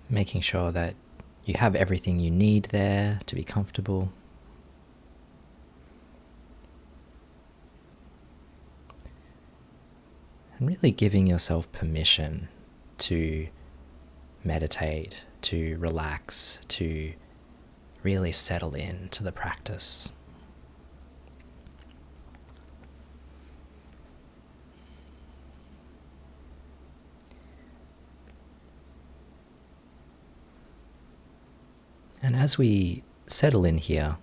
making sure that you have everything you need there to be comfortable. And really giving yourself permission to meditate, to relax, to really settle into the practice. And as we settle in here,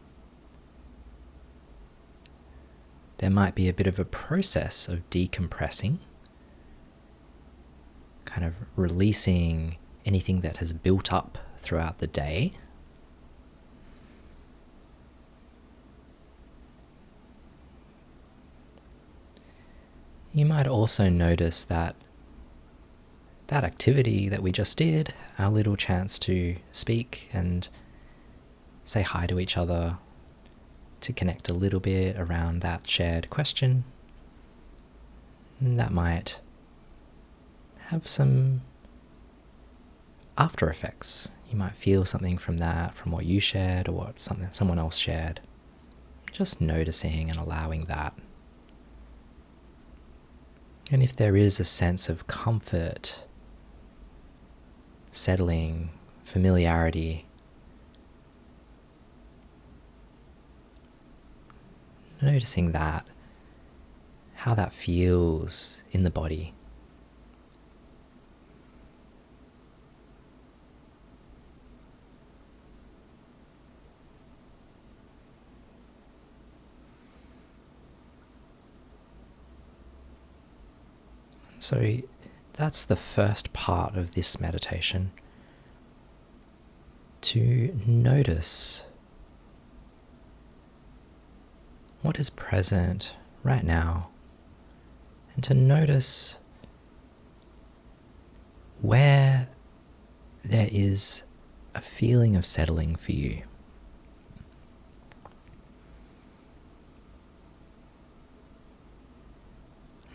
there might be a bit of a process of decompressing, kind of releasing anything that has built up throughout the day. You might also notice that activity that we just did, our little chance to speak and say hi to each other, to connect a little bit around that shared question, that might have some after effects. You might feel something from that, from what you shared or what someone else shared. Just noticing and allowing that. And if there is a sense of comfort, settling, familiarity, noticing that, how that feels in the body. So that's the first part of this meditation, to notice what is present right now, and to notice where there is a feeling of settling for you.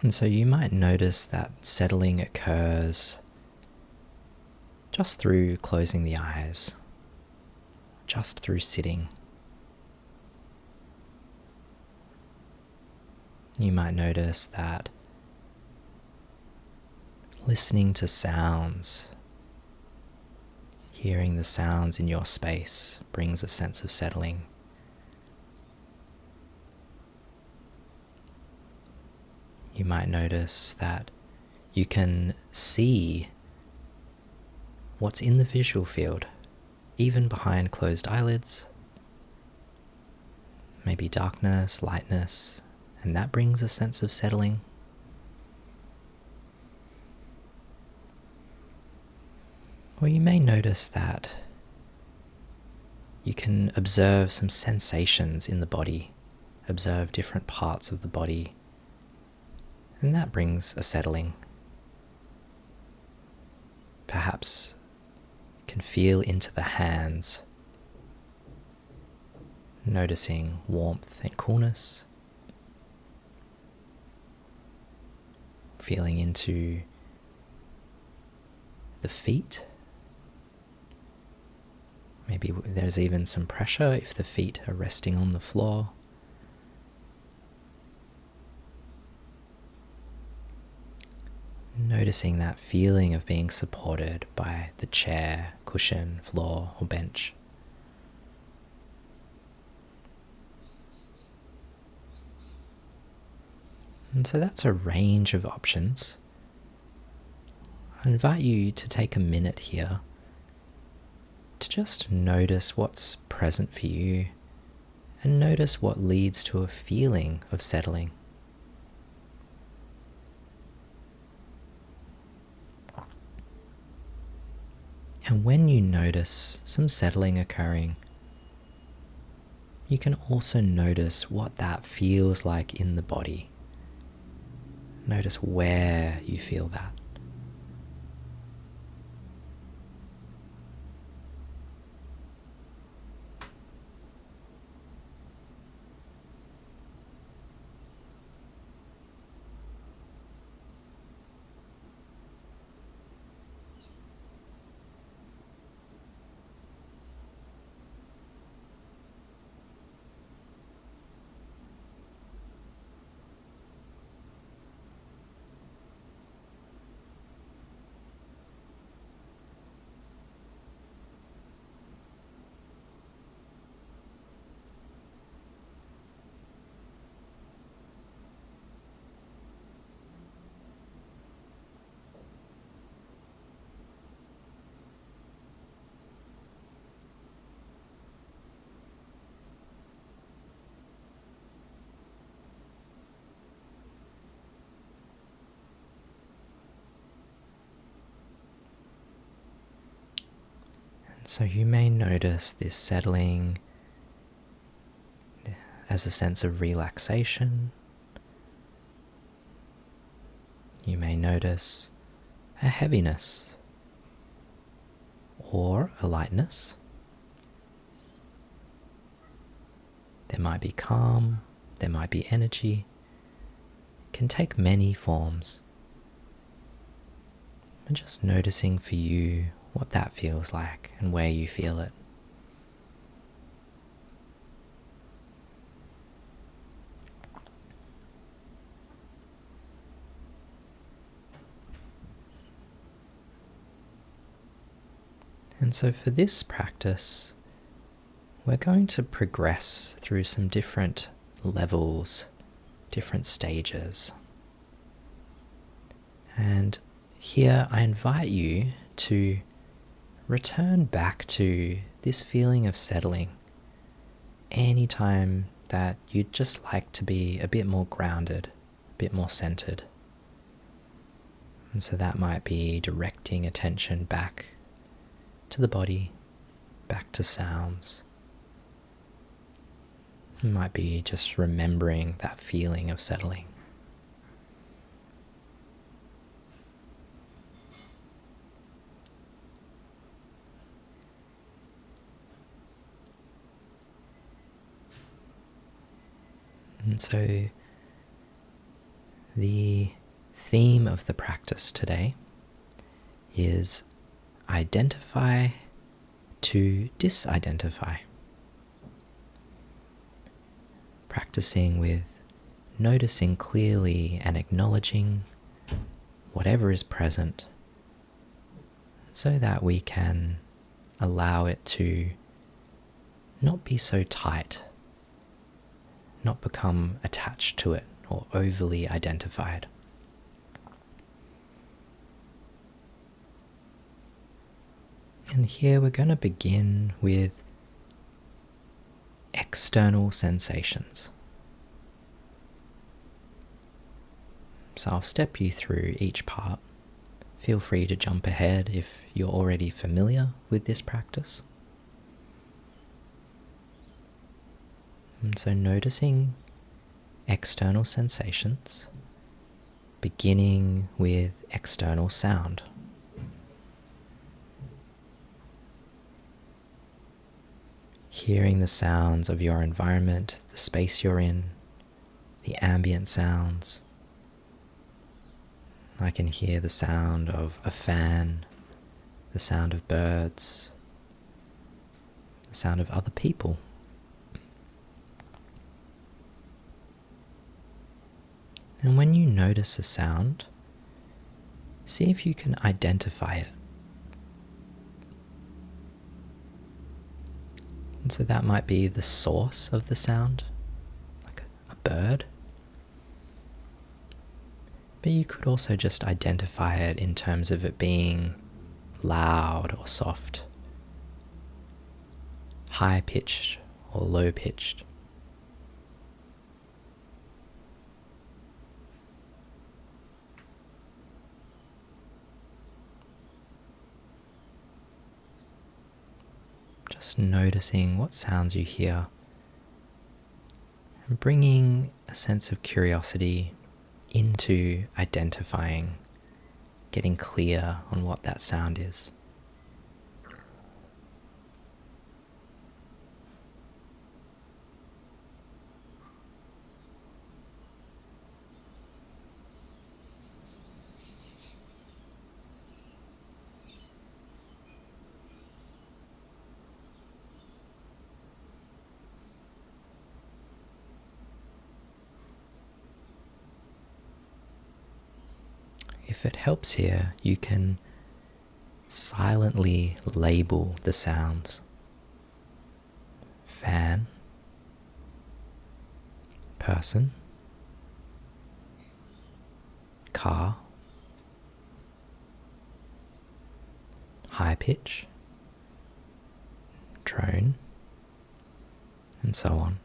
And so you might notice that settling occurs just through closing the eyes, just through sitting. You might notice that listening to sounds, hearing the sounds in your space brings a sense of settling. You might notice that you can see what's in the visual field, even behind closed eyelids. Maybe darkness, lightness, and that brings a sense of settling. Or you may notice that you can observe some sensations in the body, observe different parts of the body, and that brings a settling. Perhaps you can feel into the hands, noticing warmth and coolness. Feeling into the feet. Maybe there's even some pressure if the feet are resting on the floor. Noticing that feeling of being supported by the chair, cushion, floor, or bench. And so that's a range of options. I invite you to take a minute here to just notice what's present for you and notice what leads to a feeling of settling. And when you notice some settling occurring, you can also notice what that feels like in the body. Notice where you feel that. So you may notice this settling as a sense of relaxation. You may notice a heaviness or a lightness. There might be calm, there might be energy. It can take many forms. And just noticing for you what that feels like and where you feel it. And so for this practice, we're going to progress through some different levels, different stages. And here I invite you to return back to this feeling of settling anytime that you'd just like to be a bit more grounded, a bit more centered. And so that might be directing attention back to the body, back to sounds. It might be just remembering that feeling of settling. And so the theme of the practice today is identify to disidentify. Practicing with noticing clearly and acknowledging whatever is present so that we can allow it to not be so tight, not become attached to it or overly identified. And here we're going to begin with external sensations. So I'll step you through each part. Feel free to jump ahead if you're already familiar with this practice. And so noticing external sensations, beginning with external sound. Hearing the sounds of your environment, the space you're in, the ambient sounds. I can hear the sound of a fan, the sound of birds, the sound of other people. And when you notice a sound, see if you can identify it. And so that might be the source of the sound, like a bird. But you could also just identify it in terms of it being loud or soft, high-pitched or low-pitched. Just noticing what sounds you hear and bringing a sense of curiosity into identifying, getting clear on what that sound is. If it helps here, you can silently label the sounds. Fan, person, car, high pitch, drone, and so on.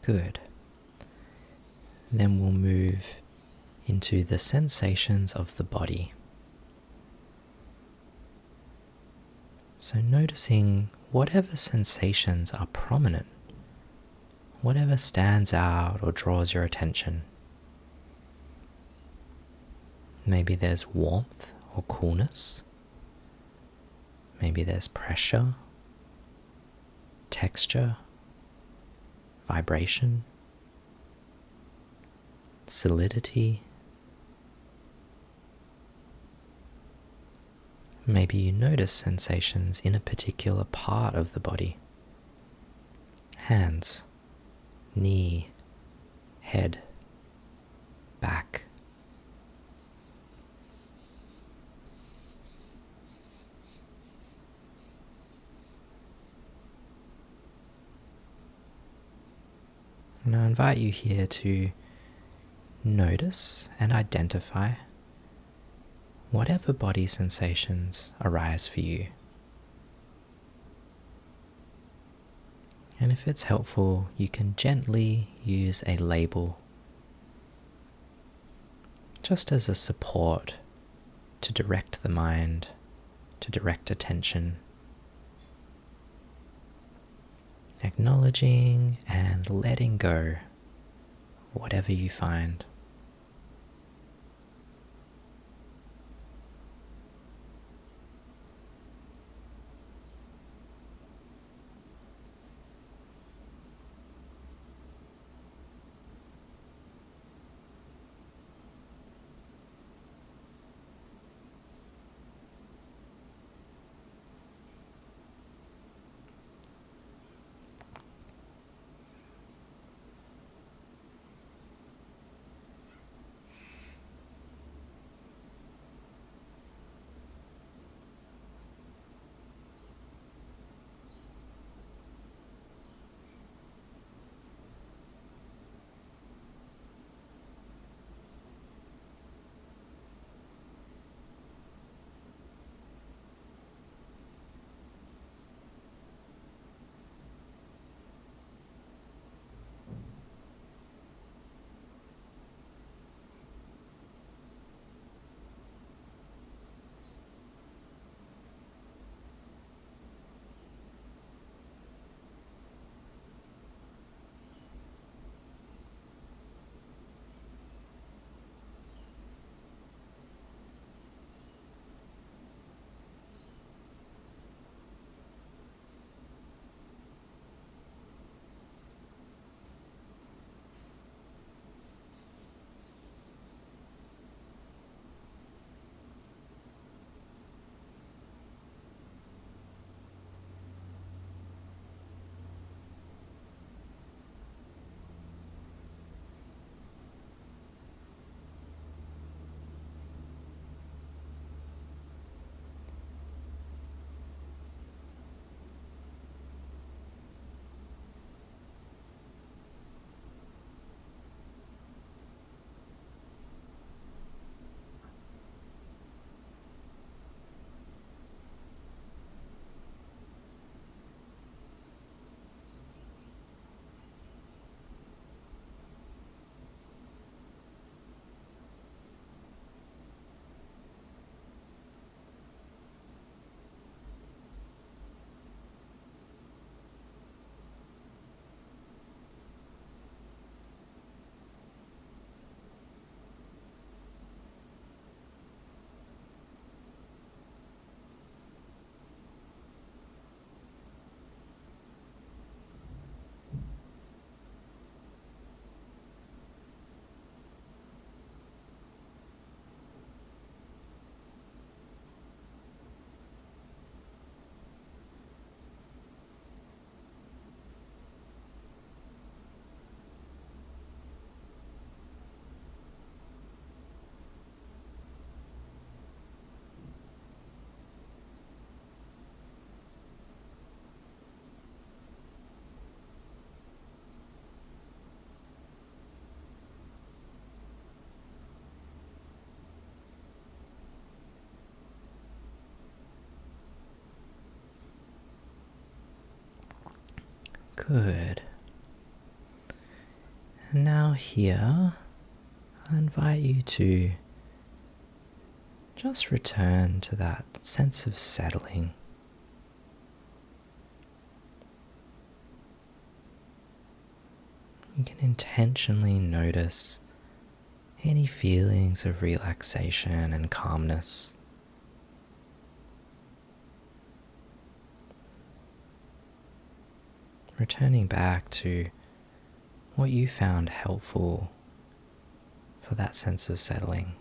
Good. Then we'll move into the sensations of the body. So noticing whatever sensations are prominent, whatever stands out or draws your attention. Maybe there's warmth or coolness. Maybe there's pressure, texture, vibration, solidity. Maybe you notice sensations in a particular part of the body. Hands, knee, head, back. And I invite you here to notice and identify whatever body sensations arise for you. And if it's helpful, you can gently use a label just as a support to direct the mind, to direct attention, acknowledging and letting go of whatever you find. Good. And now here, I invite you to just return to that sense of settling. You can intentionally notice any feelings of relaxation and calmness. Returning back to what you found helpful for that sense of settling.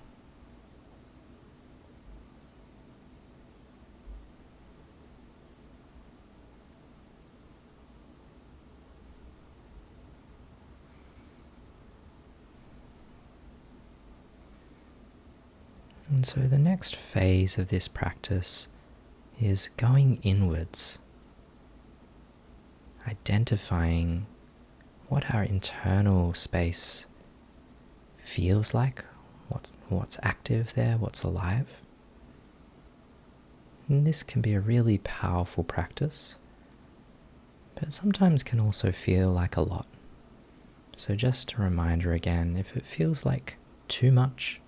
And so the next phase of this practice is going inwards, identifying what our internal space feels like, what's active there, what's alive. And this can be a really powerful practice, but sometimes can also feel like a lot. So just a reminder again, if it feels like too much,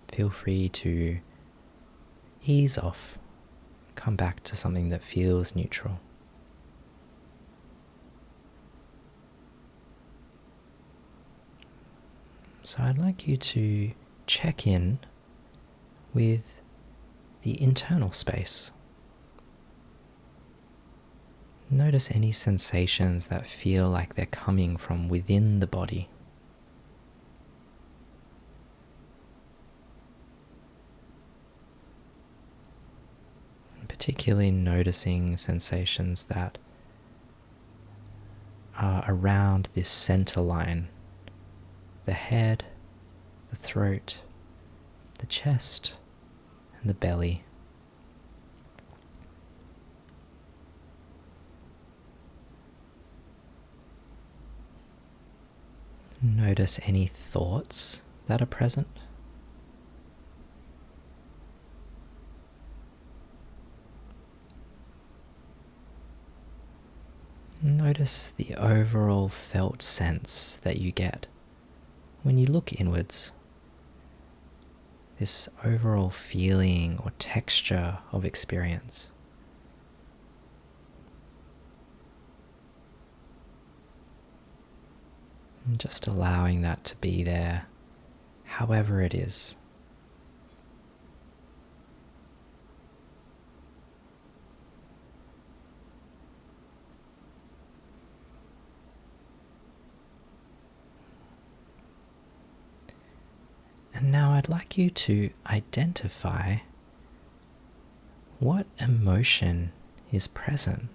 feel free to ease off, come back to something that feels neutral. So I'd like you to check in with the internal space. Notice any sensations that feel like they're coming from within the body. Particularly noticing sensations that are around this center line. The head, the throat, the chest, and the belly. Notice any thoughts that are present. Notice the overall felt sense that you get when you look inwards. This overall feeling or texture of experience. And just allowing that to be there, however it is. And now I'd like you to identify what emotion is present.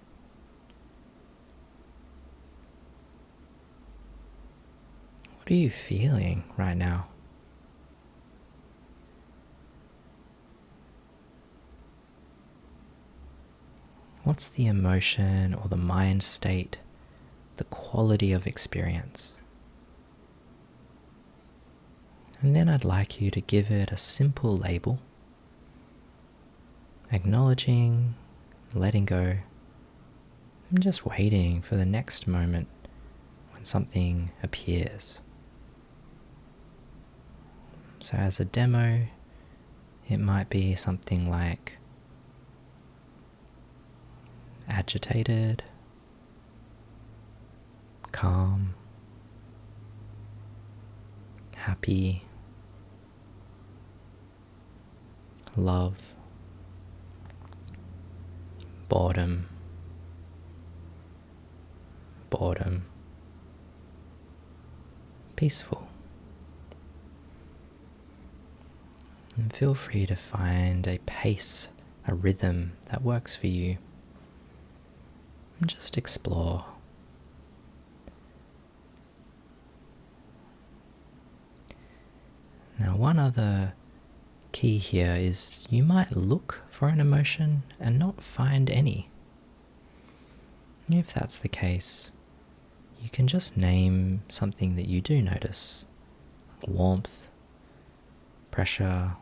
What are you feeling right now? What's the emotion or the mind state, the quality of experience? And then I'd like you to give it a simple label, acknowledging, letting go, and just waiting for the next moment when something appears. So as a demo, it might be something like agitated, calm, happy, love, boredom, peaceful. And feel free to find a pace, a rhythm that works for you. And just explore. Now, one other key here is you might look for an emotion and not find any. If that's the case, you can just name something that you do notice. Warmth, pressure,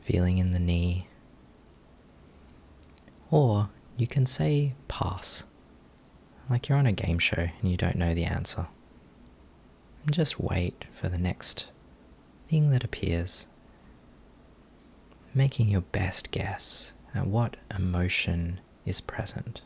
feeling in the knee. Or you can say pass, like you're on a game show and you don't know the answer. And just wait for the next thing that appears, making your best guess at what emotion is present.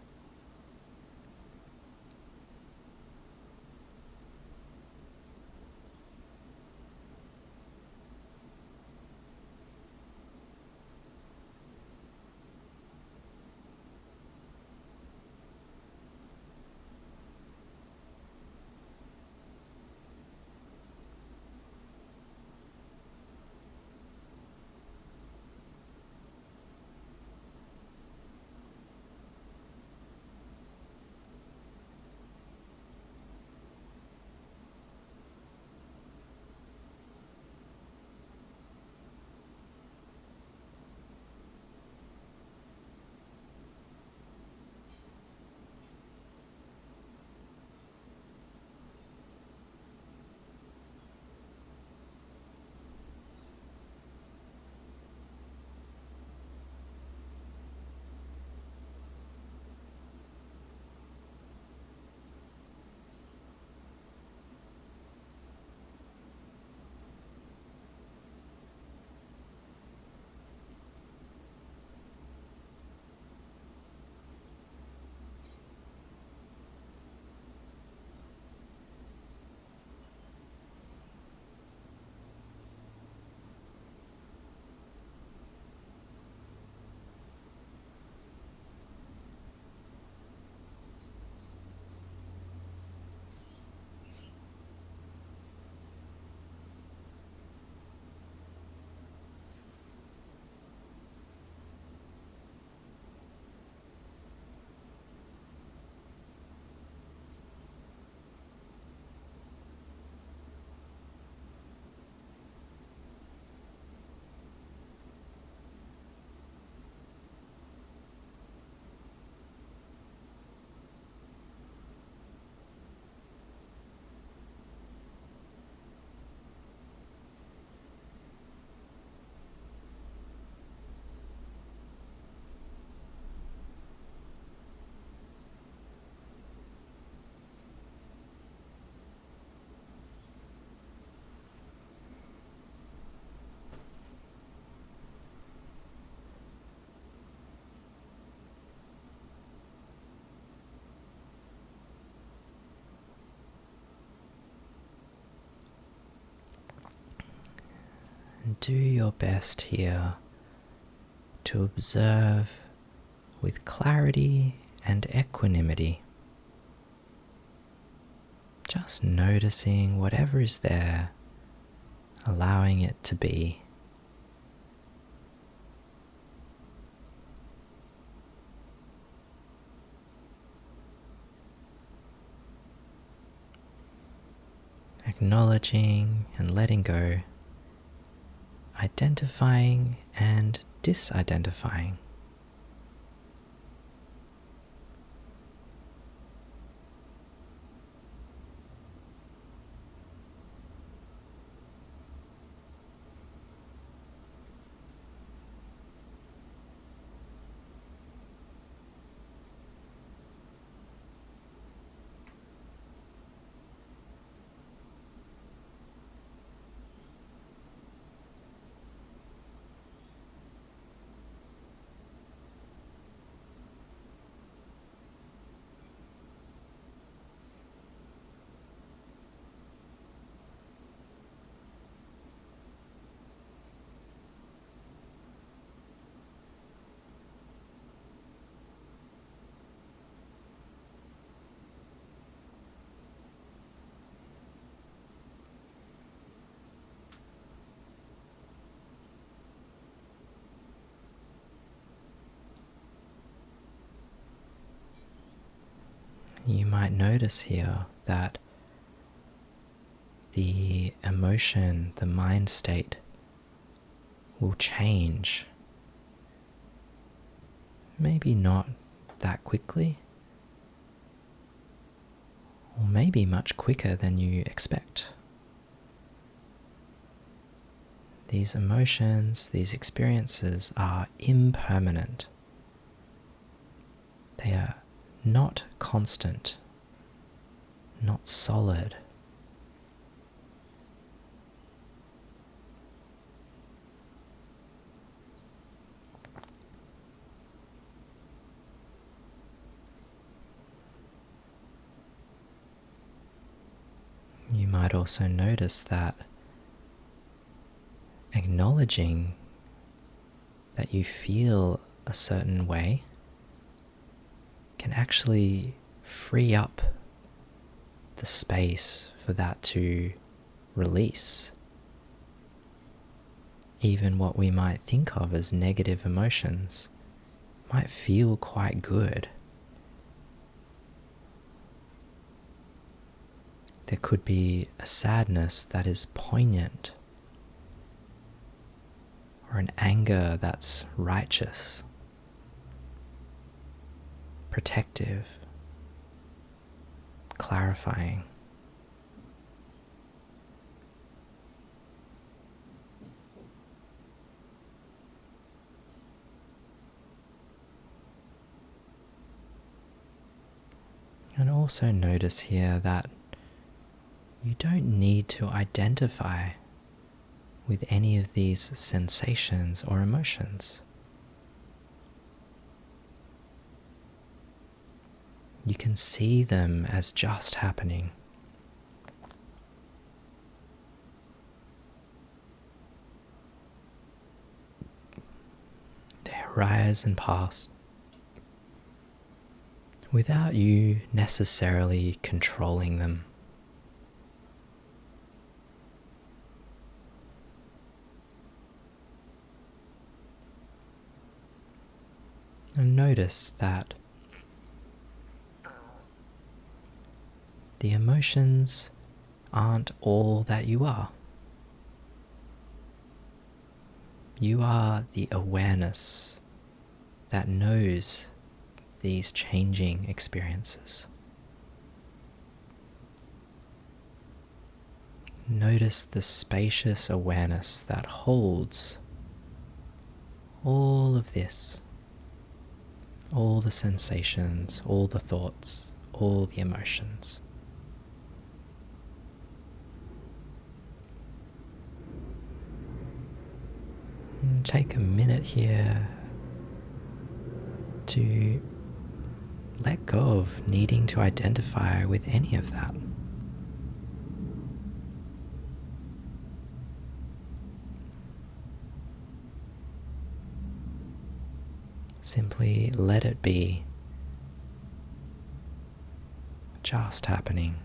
And do your best here to observe with clarity and equanimity. Just noticing whatever is there, allowing it to be. Acknowledging and letting go, identifying and disidentifying. You might notice here that the emotion, the mind state will change. Maybe not that quickly, or maybe much quicker than you expect. These emotions, these experiences are impermanent. They are not constant not solid. You might also notice that acknowledging that you feel a certain way can actually free up the space for that to release. Even what we might think of as negative emotions might feel quite good. There could be a sadness that is poignant, or an anger that's righteous, protective, clarifying. And also notice here that you don't need to identify with any of these sensations or emotions. You can see them as just happening. They arise and pass without you necessarily controlling them. And notice that the emotions aren't all that you are. You are the awareness that knows these changing experiences. Notice the spacious awareness that holds all of this, all the sensations, all the thoughts, all the emotions. And take a minute here to let go of needing to identify with any of that. Simply let it be, just happening.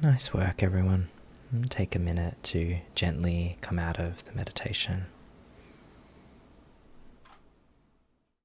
Nice work, everyone. Take a minute to gently come out of the meditation.